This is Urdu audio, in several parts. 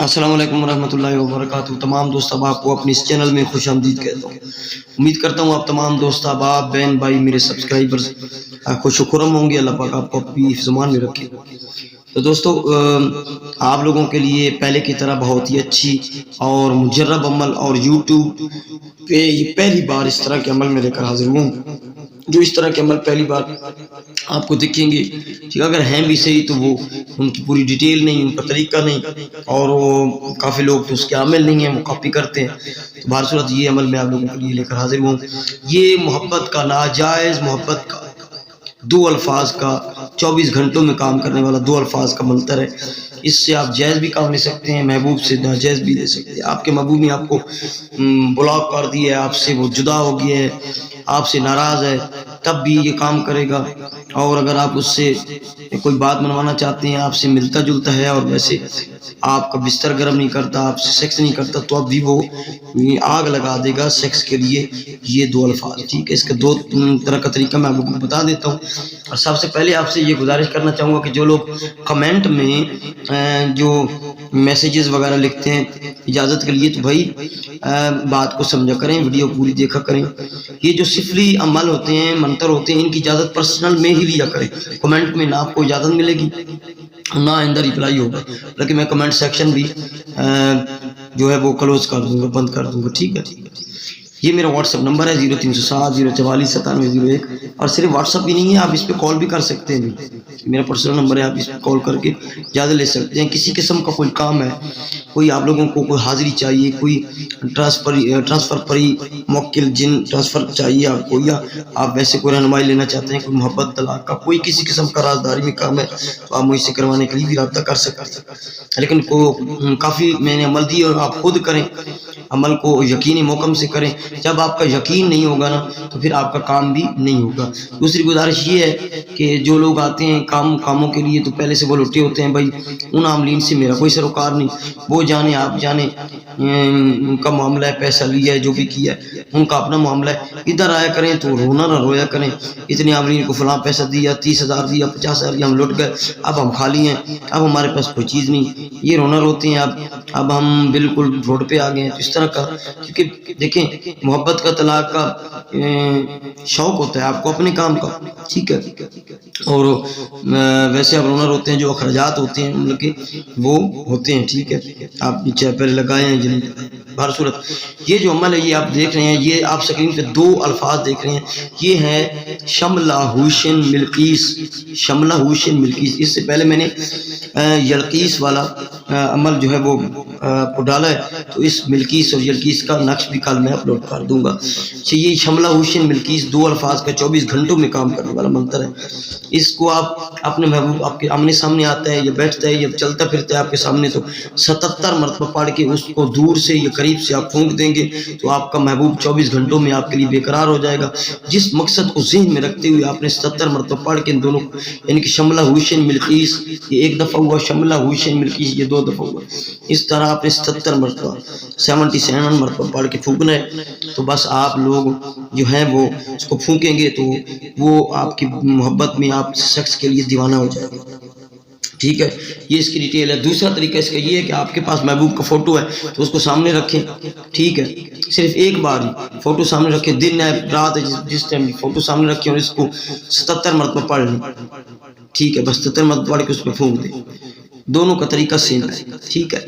السلام علیکم ورحمۃ اللہ وبرکاتہ۔ تمام دوست احباب کو اپنے اس چینل میں خوش آمدید کہتا ہوں۔ امید کرتا ہوں آپ تمام دوست احباب، بہن بھائی، میرے سبسکرائبرز خوش و خرم ہوں گے۔ اللہ پاک آپ کو اپنی حفظ میں رکھے۔ تو دوستو، آپ لوگوں کے لیے پہلے کی طرح بہت ہی اچھی اور مجرب عمل اور یوٹیوب پہ یہ پہلی بار اس طرح کے عمل میں لے کر حاضر ہوں۔ جو اس طرح کے عمل پہلی بار آپ کو دکھیں گے، ٹھیک، اگر ہیں بھی صحیح تو وہ ان کی پوری ڈیٹیل نہیں، ان کا طریقہ نہیں، اور وہ کافی لوگ تو اس کے عامل نہیں ہیں، وہ کاپی کرتے ہیں۔ تو بہر صورت یہ عمل میں آپ لوگوں کے لیے لے کر حاضر ہوں۔ یہ محبت کا، ناجائز محبت کا، دو الفاظ کا، 24 گھنٹوں میں کام کرنے والا دو الفاظ کا منتر ہے۔ اس سے آپ جائز بھی کام لے سکتے ہیں، محبوب سے ناجائز بھی لے سکتے ہیں۔ آپ کے محبوب نے آپ کو بلاک کر دیا ہے، آپ سے وہ جدا ہو گیا ہے، آپ سے ناراض ہے، تب بھی یہ کام کرے گا۔ اور اگر آپ اس سے کوئی بات منوانا چاہتے ہیں، آپ سے ملتا جلتا ہے اور ویسے آپ کا بستر گرم نہیں کرتا، آپ سے سیکس نہیں کرتا، تو اب بھی وہ آگ لگا دے گا سیکس کے لیے۔ یہ دو الفاظ، ٹھیک ہے، اس کا دو طرح کا طریقہ میں آپ کو بتا دیتا ہوں۔ اور سب سے پہلے آپ سے یہ گزارش کرنا چاہوں گا کہ جو لوگ کمنٹ میں جو میسیجز وغیرہ لکھتے ہیں اجازت کے لیے، تو بھائی بات کو سمجھا کریں، ویڈیو پوری دیکھا کریں۔ یہ جو سفلی عمل ہوتے ہیں، منتر ہوتے ہیں، ان کی اجازت پرسنل میں ہی لیا کریں۔ کمنٹ میں نہ آپ کو اجازت ملے گی، نہ اندر ریپلائی ہوگا، بلکہ میں کمنٹ سیکشن بھی جو ہے وہ کلوز کر دوں گا، بند کر دوں گا، ٹھیک ہے۔ یہ میرا واٹس ایپ نمبر ہے 0307 044 9701، اور صرف واٹس ایپ ہی نہیں ہے، آپ اس پہ کال بھی کر سکتے ہیں۔ میرا پرسنل نمبر ہے، آپ اس پہ کال کر کے اجازت لے سکتے ہیں۔ کسی قسم کا کوئی کام ہے، کوئی آپ لوگوں کو کوئی حاضری چاہیے، کوئی ٹرانسفر پری موکل جن ٹرانسفر چاہیے آپ کو، یا آپ ویسے کوئی رہنمائی لینا چاہتے ہیں، کوئی محبت طلاق کا، کوئی کسی قسم کا رازداری میں کام ہے، تو آپ مجھ سے کروانے کے لیے بھی رابطہ کر سکتے ہیں۔ لیکن کافی میں نے عمل دی، اور آپ خود کریں، عمل کو یقینی محکم سے کریں۔ جب آپ کا یقین نہیں ہوگا نا، تو پھر آپ کا کام بھی نہیں ہوگا۔ دوسری گزارش یہ ہے کہ جو لوگ آتے ہیں کاموں کے لیے، تو پہلے سے وہ لٹے ہوتے ہیں، بھائی ان عاملین سے میرا کوئی سروکار نہیں، وہ جانے آپ جانے، ان کا معاملہ ہے، پیسہ لیا ہے، جو بھی کیا ہے ان کا اپنا معاملہ ہے۔ ادھر آیا کریں تو رونا نہ رویا کریں، اتنے عاملین کو فلاں پیسہ دیا، 30,000 دیا، 50,000 دیا، ہم لٹ گئے، اب ہم خالی ہیں، اب ہمارے پاس کوئی چیز نہیں، یہ رونا روتے ہیں۔ اب ہم بالکل روڈ پہ آ گئے ہیں۔ تو اس طرح کا، کیونکہ دیکھیں، محبت کا، طلاق کا شوق ہوتا ہے آپ کو اپنے کام کا، ٹھیک ہے، اور ویسے آپ رونا روتے ہیں، جو اخراجات ہوتے ہیں مطلب کہ وہ ہوتے ہیں، ٹھیک ہے، آپ نیچے پہلے لگائے ہیں جن بہر صورت یہ جو عمل ہے، یہ آپ دیکھ رہے ہیں، یہ آپ سکرین پہ دو الفاظ دیکھ رہے ہیں، یہ ہے شملہ ہوشن ملقیس، شملہ ہوشن ملقیس۔ اس سے پہلے میں نے یلقیس والا عمل جو ہے وہ کو ڈالا ہے، تو اس ملکیس اور یلقیس کا نقش بھی کل میں اپلوڈ کر دوں گا۔ یہ شملہ ہوشن ملکیس دو الفاظ کا 24 گھنٹوں میں کام کرنے والا منتر ہے۔ اس کو آپ اپنے محبوب آپ کے آمنے سامنے آتا ہے، یا بیٹھتا ہے، یا چلتا پھرتا ہے آپ کے سامنے، تو 77 مرتبہ پڑھ کے اس کو دور سے یا قریب سے آپ پھونک دیں گے، تو آپ کا محبوب 24 گھنٹوں میں آپ کے لیے بے قرار ہو جائے گا۔ جس مقصد کو ذہن میں رکھتے ہوئے آپ نے 77 مرتبہ پڑھ کے ان دونوں، یعنی کہ شملہ ہوشن ملکیس یہ ایک دفعہ ہوا، شملہ ہوشن ملکیس یہ 2 دفعہ ہوا، اس طرح آپ نے 77 مرتبہ 77 مرتبہ پڑھ کے پھونکنا ہے۔ تو بس آپ لوگ جو ہیں وہ اس کو پھونکیں گے، تو وہ آپ کی محبت میں آپ شخص کے لیے دیوانہ ہو جائے گا، ٹھیک ہے۔ یہ اس کی ڈیٹیل ہے۔ دوسرا طریقہ اس کا یہ ہے کہ آپ کے پاس محبوب کا فوٹو ہے، تو اس کو سامنے رکھیں، ٹھیک ہے، صرف ایک بار ہی فوٹو سامنے رکھیں، دن ہے رات ہے، جس ٹائم فوٹو سامنے رکھیں، اور اس کو 77 مرتبہ پڑھ لیں، ٹھیک ہے، بس 77 مرتبہ پڑھ کے اس پہ پھونک دیں۔ دونوں کا طریقہ سیم ہے، ٹھیک ہے،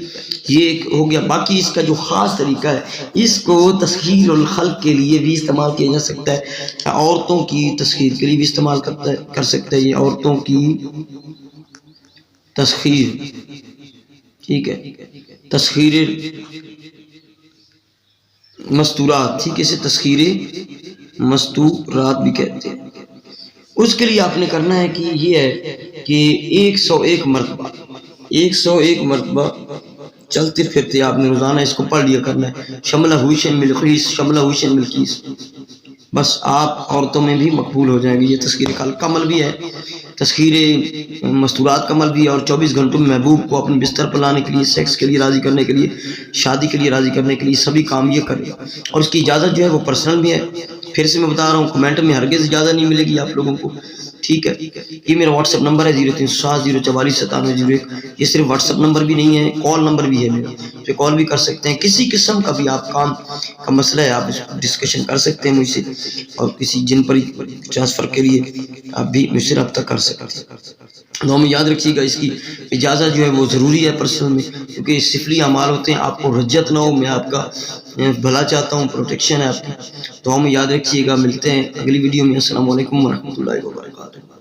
یہ ایک ہو گیا۔ باقی اس کا جو خاص طریقہ ہے، اس کو تسخیر الخلق کے لیے بھی استعمال کیا جا سکتا ہے، عورتوں کی تسخیر کے لیے بھی استعمال کر سکتا ہے۔ یہ عورتوں کی تسخیر، ٹھیک ہے، تسخیر مستورات، ٹھیک ہے، اسے تسخیر مستورات بھی کہتے ہیں۔ اس کے لیے آپ نے کرنا ہے کہ یہ ہے کہ 101 مرتبہ چلتے پھرتے آپ نے روزانہ اس کو پڑھ لیا کرنا ہے، شملہ ہوشن ملقیس، شملہ ہوشن ملقیس۔ بس آپ عورتوں میں بھی مقبول ہو جائیں گے۔ یہ تسخیر خلق کا عمل بھی ہے، تسخیر مستورات کا عمل بھی ہے، اور 24 گھنٹوں میں محبوب کو اپنے بستر پر لانے کے لیے، سیکس کے لیے راضی کرنے کے لیے، شادی کے لیے راضی کرنے کے لیے سبھی کام یہ کرے گا۔ اور اس کی اجازت جو ہے وہ پرسنل بھی ہے۔ پھر سے میں بتا رہا ہوں، کمنٹ میں ہرگز اجازت نہیں ملے گی آپ لوگوں کو، ٹھیک ہے. یہ میرا واٹس ایپ نمبر ہے 0307044791. یہ صرف واٹس ایپ نمبر بھی نہیں ہے، کال نمبر بھی ہے میرا، پہ کال بھی کر سکتے ہیں. کسی قسم کا بھی آپ کام کا مسئلہ ہے آپ ڈسکشن کر سکتے ہیں مجھ سے، اور کسی جن پر ٹرانسفر کے لیے آپ بھی مجھ سے رابطہ کر سکتے ہیں. دعا میں یاد رکھیے گا اس کی اجازت جو ہے وہ ضروری ہے پرسنل میں، کیونکہ سفلی اعمال ہوتے ہیں. آپ کو رجت نہ ہو، میں آپ کا بھلا چاہتا ہوں، پروٹیکشن ہے آپ کی. دعا میں یاد رکھیے گا. ملتے ہیں اگلی ویڈیو میں. السلام علیکم ورحمۃ اللہ وبرکاتہ.